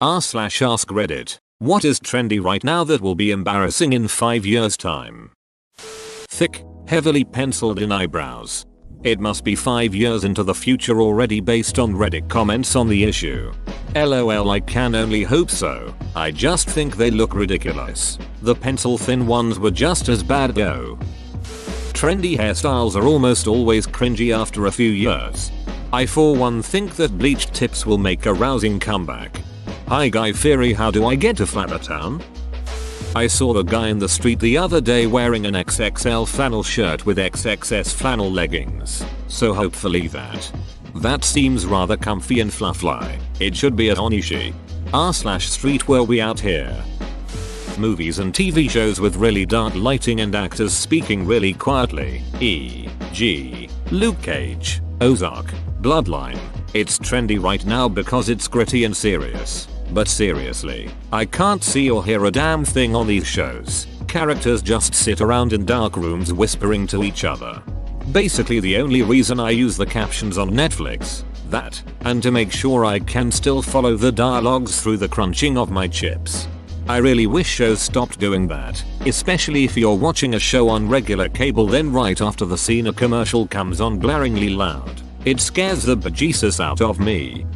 r/ask Reddit. What is trendy right now that will be embarrassing in 5 years time? Thick, heavily penciled in eyebrows. It must be 5 years into the future already based on Reddit comments on the issue. LOL, I can only hope so. I just think they look ridiculous. The pencil thin ones were just as bad though. Trendy hairstyles are almost always cringy after a few years. I for one think that bleached tips will make a rousing comeback. Hi Guy Fieri, how do I get to Flabbertown? I saw the guy in the street the other day wearing an XXL flannel shirt with XXS flannel leggings, so hopefully that seems rather comfy and fluffy. It should be at Onishi. r/street were we out here. Movies and TV shows with really dark lighting and actors speaking really quietly, e.g. Luke Cage, Ozark, Bloodline. It's trendy right now because it's gritty and serious. But seriously, I can't see or hear a damn thing on these shows. Characters just sit around in dark rooms whispering to each other. Basically the only reason I use the captions on Netflix, and to make sure I can still follow the dialogues through the crunching of my chips. I really wish shows stopped doing that, especially if you're watching a show on regular cable then right after the scene a commercial comes on blaringly loud. It scares the bejesus out of me.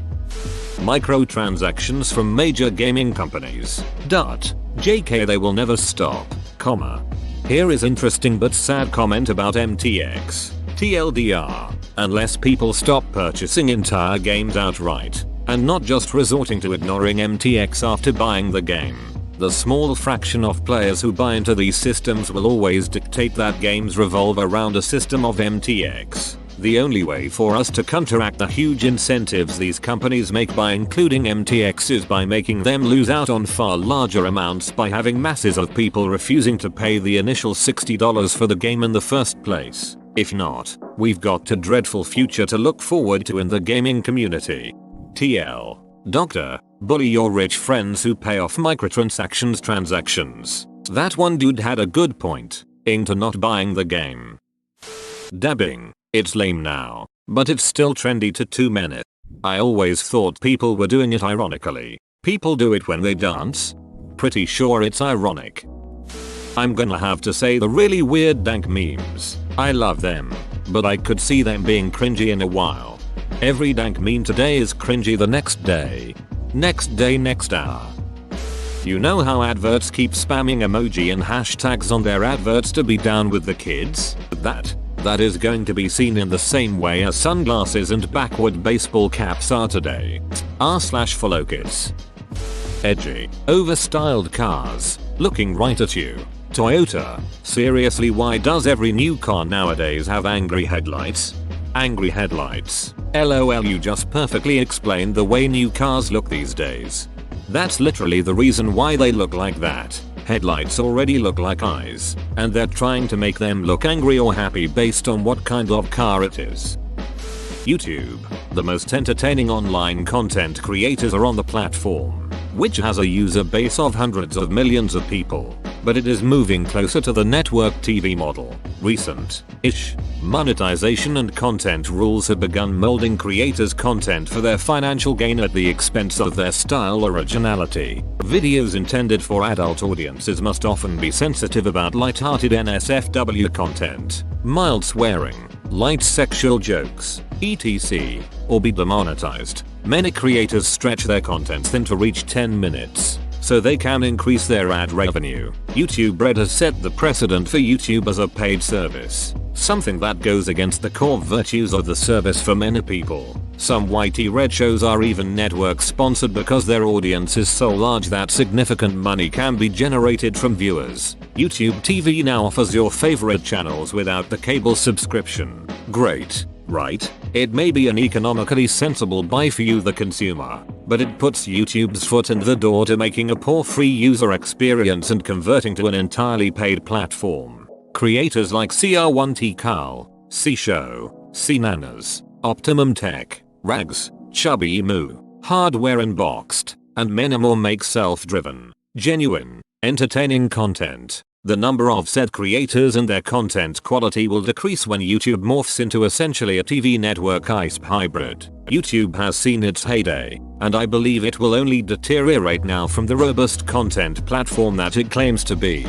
Microtransactions from major gaming companies. JK, they will never stop, comma. Here is interesting but sad comment about MTX. TLDR. Unless people stop purchasing entire games outright, and not just resorting to ignoring MTX after buying the game, the small fraction of players who buy into these systems will always dictate that games revolve around a system of MTX. The only way for us to counteract the huge incentives these companies make by including MTX is by making them lose out on far larger amounts by having masses of people refusing to pay the initial $60 for the game in the first place. If not, we've got a dreadful future to look forward to in the gaming community. TL. Doctor, bully your rich friends who pay off transactions. That one dude had a good point, into not buying the game. Dabbing. It's lame now, but it's still trendy to 2 minutes. I always thought people were doing it ironically. People do it when they dance? Pretty sure it's ironic. I'm gonna have to say the really weird dank memes. I love them, but I could see them being cringy in a while. Every dank meme today is cringy the next day. Next hour. You know how adverts keep spamming emoji and hashtags on their adverts to be down with the kids? That is going to be seen in the same way as sunglasses and backward baseball caps are today. r/follow kids. Edgy, overstyled cars, looking right at you. Toyota, seriously, why does every new car nowadays have angry headlights? Angry headlights. LOL, you just perfectly explained the way new cars look these days. That's literally the reason why they look like that. Headlights already look like eyes, and they're trying to make them look angry or happy based on what kind of car it is. YouTube. The most entertaining online content creators are on the platform, which has a user base of hundreds of millions of people, but it is moving closer to the network TV model. Recent-ish monetization and content rules have begun molding creators' content for their financial gain at the expense of their style originality. Videos intended for adult audiences must often be sensitive about light-hearted NSFW content, mild swearing, light sexual jokes, etc., or be demonetized. Many creators stretch their content thin to reach 10 minutes, so they can increase their ad revenue. YouTube Red has set the precedent for YouTube as a paid service, something that goes against the core virtues of the service for many people. Some YT Red shows are even network sponsored because their audience is so large that significant money can be generated from viewers. YouTube TV now offers your favorite channels without the cable subscription. Great, right? It may be an economically sensible buy for you the consumer, but it puts YouTube's foot in the door to making a poor free user experience and converting to an entirely paid platform. Creators like CR1T Carl, C-Show, C-Nanas, Optimum Tech, Rags, Chubby Moo, Hardware Unboxed, and many more make self-driven, genuine, entertaining content. The number of said creators and their content quality will decrease when YouTube morphs into essentially a TV network ISP hybrid. YouTube has seen its heyday, and I believe it will only deteriorate now from the robust content platform that it claims to be.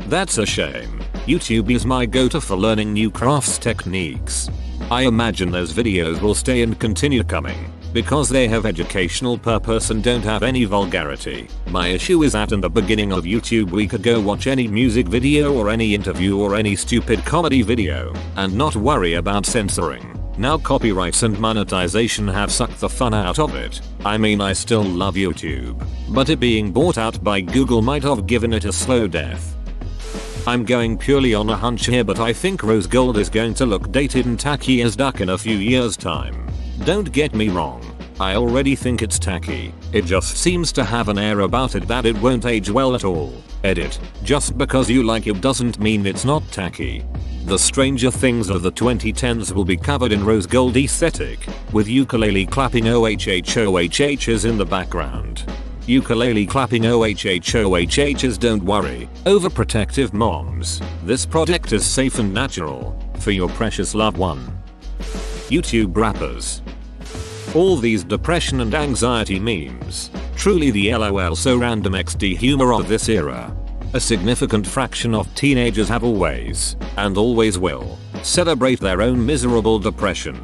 That's a shame. YouTube is my go-to for learning new crafts techniques. I imagine those videos will stay and continue coming, because they have educational purpose and don't have any vulgarity. My issue is that in the beginning of YouTube we could go watch any music video or any interview or any stupid comedy video, and not worry about censoring. Now copyrights and monetization have sucked the fun out of it. I mean, I still love YouTube, but it being bought out by Google might have given it a slow death. I'm going purely on a hunch here, but I think rose gold is going to look dated and tacky as duck in a few years' time. Don't get me wrong, I already think it's tacky. It just seems to have an air about it that it won't age well at all. Edit. Just because you like it doesn't mean it's not tacky. The Stranger Things of the 2010s will be covered in rose gold aesthetic, with ukulele clapping OHHOHHs in the background. Ukulele clapping OHHOHHs, don't worry, overprotective moms. This product is safe and natural for your precious loved one. YouTube rappers. All these depression and anxiety memes. Truly the LOL so random XD humor of this era. A significant fraction of teenagers have always, and always will, celebrate their own miserable depression.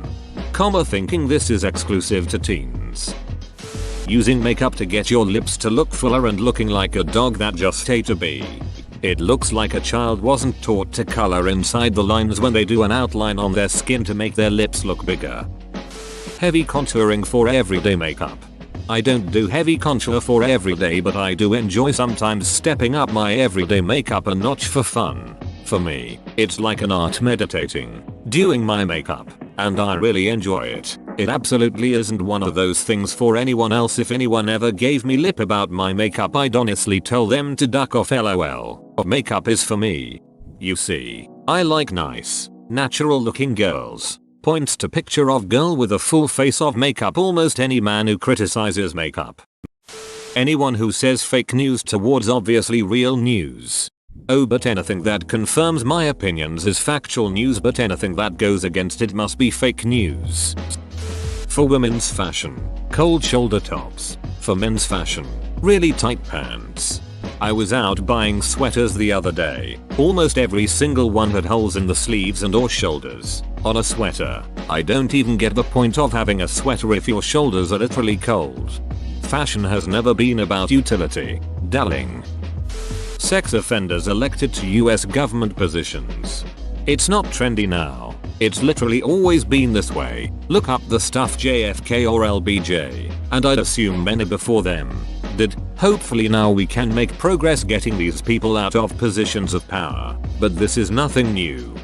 Thinking this is exclusive to teens. Using makeup to get your lips to look fuller and looking like a dog that just ate a bee. It looks like a child wasn't taught to color inside the lines when they do an outline on their skin to make their lips look bigger. Heavy contouring for everyday makeup. I don't do heavy contour for everyday, but I do enjoy sometimes stepping up my everyday makeup a notch for fun. For me, it's like an art meditating, doing my makeup, and I really enjoy it. It absolutely isn't one of those things for anyone else. If anyone ever gave me lip about my makeup, I'd honestly tell them to duck off, LOL. Makeup is for me. You see, I like nice, natural looking girls. Points to picture of girl with a full face of makeup. Almost any man who criticizes makeup. Anyone who says fake news towards obviously real news. Oh, but anything that confirms my opinions is factual news, but anything that goes against it must be fake news. For women's fashion, cold shoulder tops. For men's fashion, really tight pants. I was out buying sweaters the other day. Almost every single one had holes in the sleeves and or shoulders. On a sweater, I don't even get the point of having a sweater if your shoulders are literally cold. Fashion has never been about utility, darling. Sex offenders elected to US government positions. It's not trendy now. It's literally always been this way. Look up the stuff JFK or LBJ, and I'd assume many before them did. Hopefully now we can make progress getting these people out of positions of power, but this is nothing new.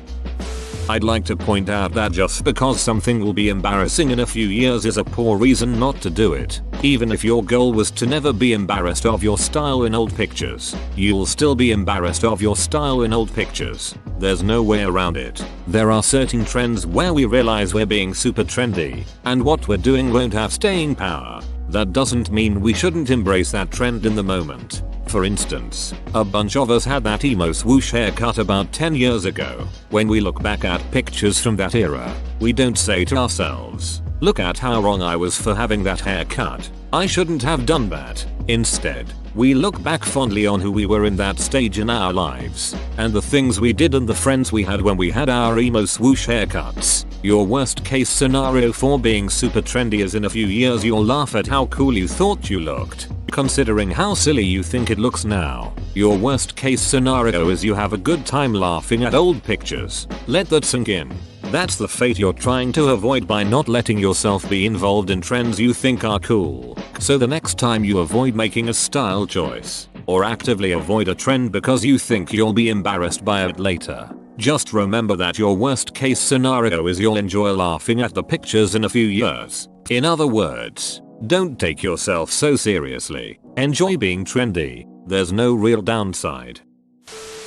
I'd like to point out that just because something will be embarrassing in a few years is a poor reason not to do it. Even if your goal was to never be embarrassed of your style in old pictures, you'll still be embarrassed of your style in old pictures. There's no way around it. There are certain trends where we realize we're being super trendy, and what we're doing won't have staying power. That doesn't mean we shouldn't embrace that trend in the moment. For instance, a bunch of us had that emo swoosh haircut about 10 years ago. When we look back at pictures from that era, we don't say to ourselves, look at how wrong I was for having that haircut. I shouldn't have done that. Instead, we look back fondly on who we were in that stage in our lives, and the things we did and the friends we had when we had our emo swoosh haircuts. Your worst case scenario for being super trendy is in a few years you'll laugh at how cool you thought you looked, considering how silly you think it looks now. Your worst case scenario is you have a good time laughing at old pictures. Let that sink in. That's the fate you're trying to avoid by not letting yourself be involved in trends you think are cool. So the next time you avoid making a style choice, or actively avoid a trend because you think you'll be embarrassed by it later, just remember that your worst case scenario is you'll enjoy laughing at the pictures in a few years. In other words, don't take yourself so seriously. Enjoy being trendy. There's no real downside.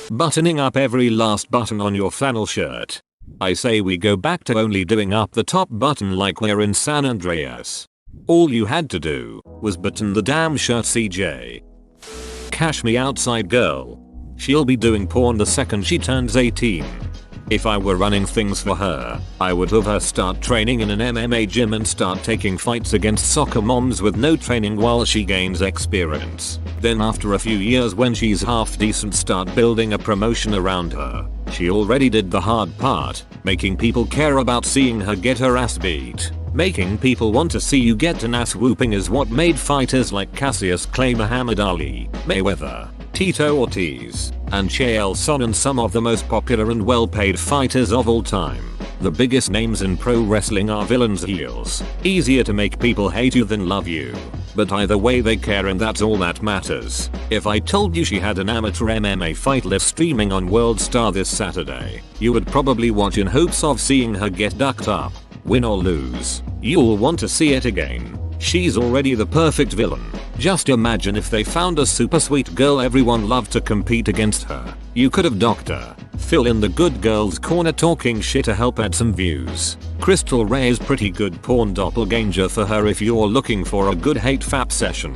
Buttoning up every last button on your flannel shirt. I say we go back to only doing up the top button like we're in San Andreas. All you had to do was button the damn shirt, CJ. Cash me outside, girl. She'll be doing porn the second she turns 18. If I were running things for her, I would have her start training in an MMA gym and start taking fights against soccer moms with no training while she gains experience. Then after a few years when she's half decent, start building a promotion around her. She already did the hard part, making people care about seeing her get her ass beat. Making people want to see you get an ass whooping is what made fighters like Cassius Clay, Muhammad Ali, Mayweather, Tito Ortiz, and Chael Sonnen some of the most popular and well-paid fighters of all time. The biggest names in pro wrestling are villains' heels. Easier to make people hate you than love you. But either way they care, and that's all that matters. If I told you she had an amateur MMA fight live streaming on World Star this Saturday, you would probably watch in hopes of seeing her get ducked up. Win or lose, you'll want to see it again. She's already the perfect villain. Just imagine if they found a super sweet girl everyone loved to compete against her. You could have docked her. Fill in the good girl's corner talking shit to help add some views. Crystal Ray is pretty good porn doppelganger for her if you're looking for a good hate fap session.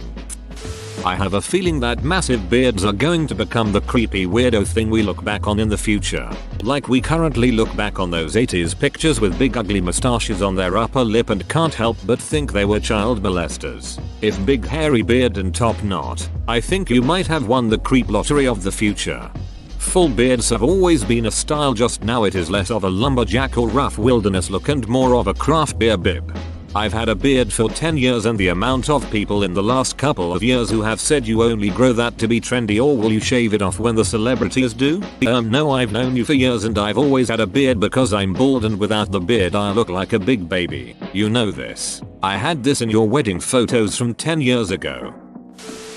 I have a feeling that massive beards are going to become the creepy weirdo thing we look back on in the future. Like we currently look back on those 80s pictures with big ugly mustaches on their upper lip and can't help but think they were child molesters. If big hairy beard and top knot, I think you might have won the creep lottery of the future. Full beards have always been a style, just now it is less of a lumberjack or rough wilderness look and more of a craft beer bib. I've had a beard for 10 years and the amount of people in the last couple of years who have said you only grow that to be trendy, or will you shave it off when the celebrities do? No, I've known you for years and I've always had a beard because I'm bald, and without the beard I look like a big baby. You know this. I had this in your wedding photos from 10 years ago.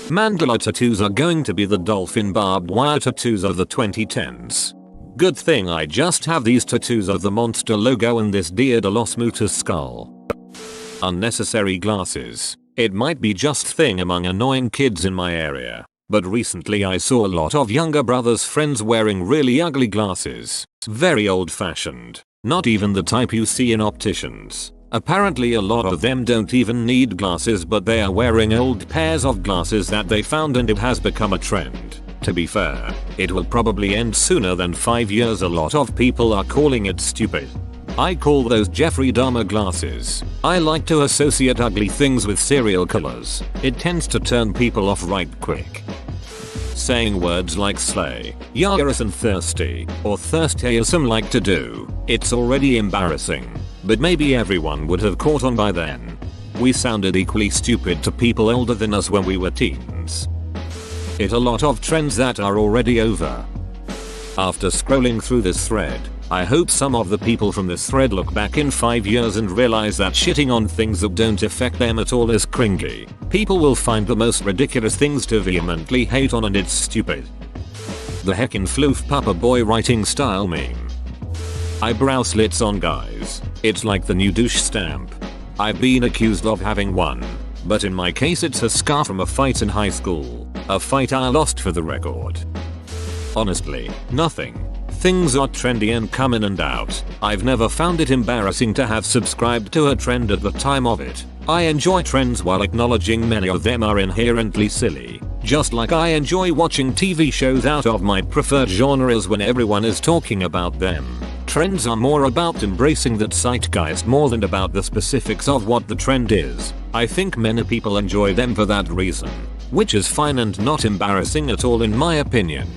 Mandala tattoos are going to be the dolphin barbed wire tattoos of the 2010s. Good thing I just have these tattoos of the monster logo and this Dia de los Muertos skull. Unnecessary glasses. It might be just thing among annoying kids in my area, but recently I saw a lot of younger brothers' friends wearing really ugly glasses. Very old fashioned. Not even the type you see in opticians. Apparently a lot of them don't even need glasses, but they are wearing old pairs of glasses that they found, and it has become a trend. To be fair, it will probably end sooner than 5 years. A lot of people are calling it stupid. I call those Jeffrey Dahmer glasses. I like to associate ugly things with serial killers. It tends to turn people off right quick. Saying words like slay, yaris and thirsty, or thirsty as some like to do, it's already embarrassing. But maybe everyone would have caught on by then. We sounded equally stupid to people older than us when we were teens. It's a lot of trends that are already over. After scrolling through this thread, I hope some of the people from this thread look back in 5 years and realize that shitting on things that don't affect them at all is cringy. People will find the most ridiculous things to vehemently hate on, and it's stupid. The heckin' floof papa boy writing style meme. Eyebrow slits on guys. It's like the new douche stamp. I've been accused of having one, but in my case it's a scar from a fight in high school. A fight I lost, for the record. Honestly, nothing. Things are trendy and come in and out. I've never found it embarrassing to have subscribed to a trend at the time of it. I enjoy trends while acknowledging many of them are inherently silly. Just like I enjoy watching TV shows out of my preferred genres when everyone is talking about them. Trends are more about embracing that zeitgeist more than about the specifics of what the trend is. I think many people enjoy them for that reason, which is fine and not embarrassing at all in my opinion.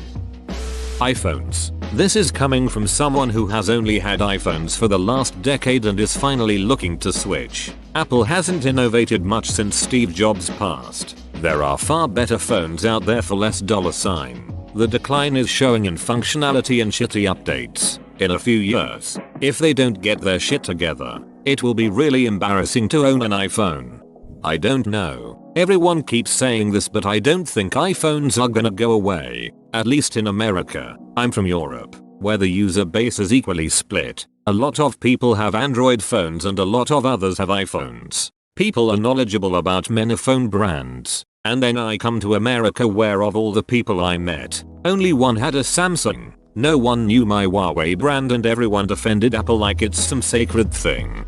iPhones. This is coming from someone who has only had iPhones for the last decade and is finally looking to switch. Apple hasn't innovated much since Steve Jobs passed. There are far better phones out there for less $. The decline is showing in functionality and shitty updates. In a few years, if they don't get their shit together, it will be really embarrassing to own an iPhone. I don't know. Everyone keeps saying this, but I don't think iPhones are gonna go away. At least in America. I'm from Europe, where the user base is equally split. A lot of people have Android phones and a lot of others have iPhones. People are knowledgeable about many phone brands. And then I come to America, where of all the people I met, only one had a Samsung. No one knew my Huawei brand, and everyone defended Apple like it's some sacred thing.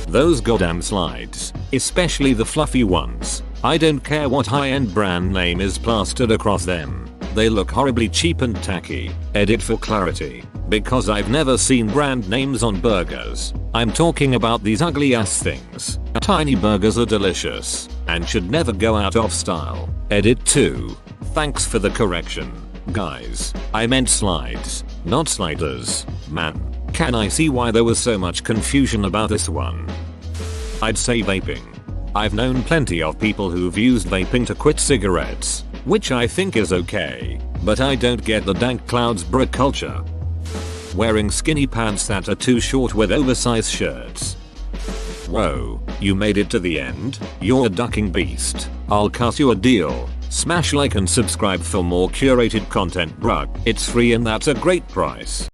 Those goddamn slides, especially the fluffy ones. I don't care what high-end brand name is plastered across them. They look horribly cheap and tacky. Edit for clarity. Because I've never seen brand names on burgers. I'm talking about these ugly ass things. Tiny burgers are delicious and should never go out of style. Edit 2. Thanks for the correction. Guys, I meant slides, not sliders. Man, can I see why there was so much confusion about this one? I'd say vaping. I've known plenty of people who've used vaping to quit cigarettes, which I think is okay, but I don't get the dank clouds bro culture. Wearing skinny pants that are too short with oversized shirts. Whoa, you made it to the end? You're a ducking beast. I'll cut you a deal. Smash like and subscribe for more curated content bruh. It's free and that's a great price.